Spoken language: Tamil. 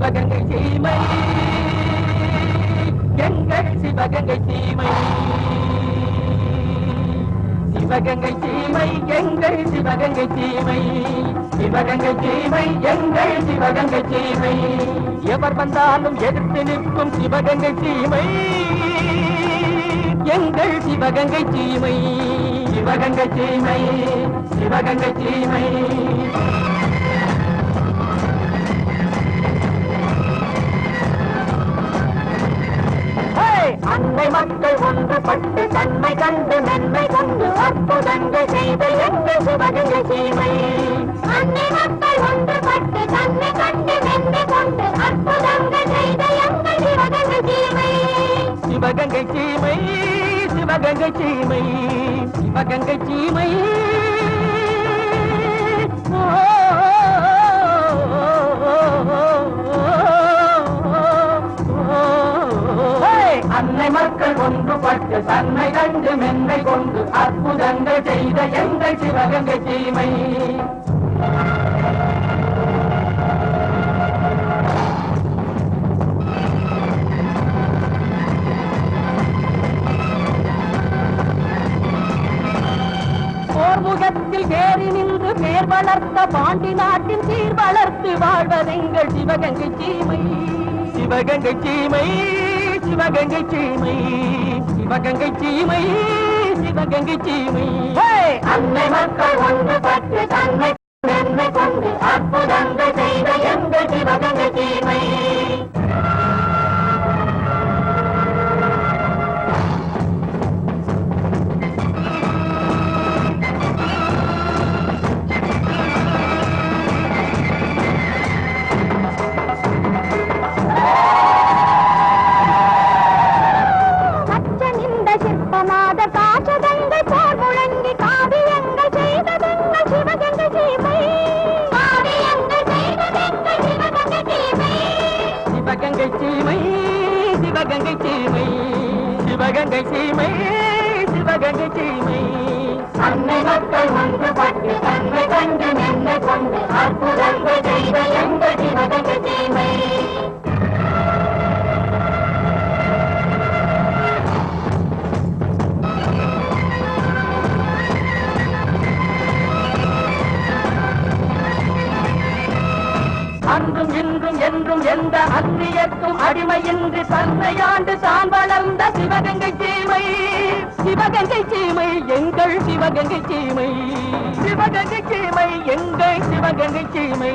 சிவகங்கை சீமை எங்கள் சிவகங்கை சீமை சிவகங்கை சீமை எங்கள் சிவகங்கை சீமை சிவகங்கை சீமை எங்கள் சிவகங்கை சீமை எவர் வந்தாலும் எதிர்த்து நிற்கும் சிவகங்கை சீமை எங்கள் சிவகங்கை சீமை சிவகங்கை சீமை சிவகங்கை சீமை அன்னை மக்கள் ஒன்றுபட்டு தன்மை கண்டு நன்மை கொண்டு அற்புதங்கள் செய்த எங்கள் சிவகங்கை சீமை அன்னை மக்கள் ஒன்றுபட்டு தன்மை கண்டு நன்மை கொண்டு அற்புதங்கள் செய்த எங்கள் சிவகங்கை சீமை சிவகங்கை சீமை சிவகங்கை சீமை சிவகங்கை சீமை அன்னை மக்கள் ஒன்றுபட்டு தன்மை கண்டு மென்மை கொண்டு அற்புதங்கள் செய்த எங்கள் சிவகங்கை சீமை போர்முகத்தில் ஏறி நின்று பேர் வளர்த்த பாண்டி நாட்டின் சீர் வளர்த்து வாழ்வதெங்கள் சிவகங்கை சீமை சிவகங்கை சீமை சிவகங்கை சீமை சிவகங்கை சீமை சிவகங்கை சீமை அன்னை மக்கள் ஒன்றுபட்டு தன்மை நன்மை கொண்டு அற்புதங்கள் செய்த எங்கள் சிவகங்கை சீமை சிவகங்கை சீமை சிவகங்கை சீமை சிவகங்கை சீமை சிவகங்கை சீமை அன்னை மக்கள் ஒன்றுபட்டு தன்மை கண்டு நன்மை கொண்டு அற்புதங்கள் செய்த எங்கள் சிவகங்கை சீமை அன்றும் இன்றும் என்றும் எந்த அந்நியத்தும் அடிமையின்றி தன்னையாண்டு தான் வளர்ந்த சிவகங்கை சீமை சிவகங்கை சீமை எங்கள் சிவகங்கை சீமை சிவகங்கை சீமை எங்கள் சிவகங்கை சீமை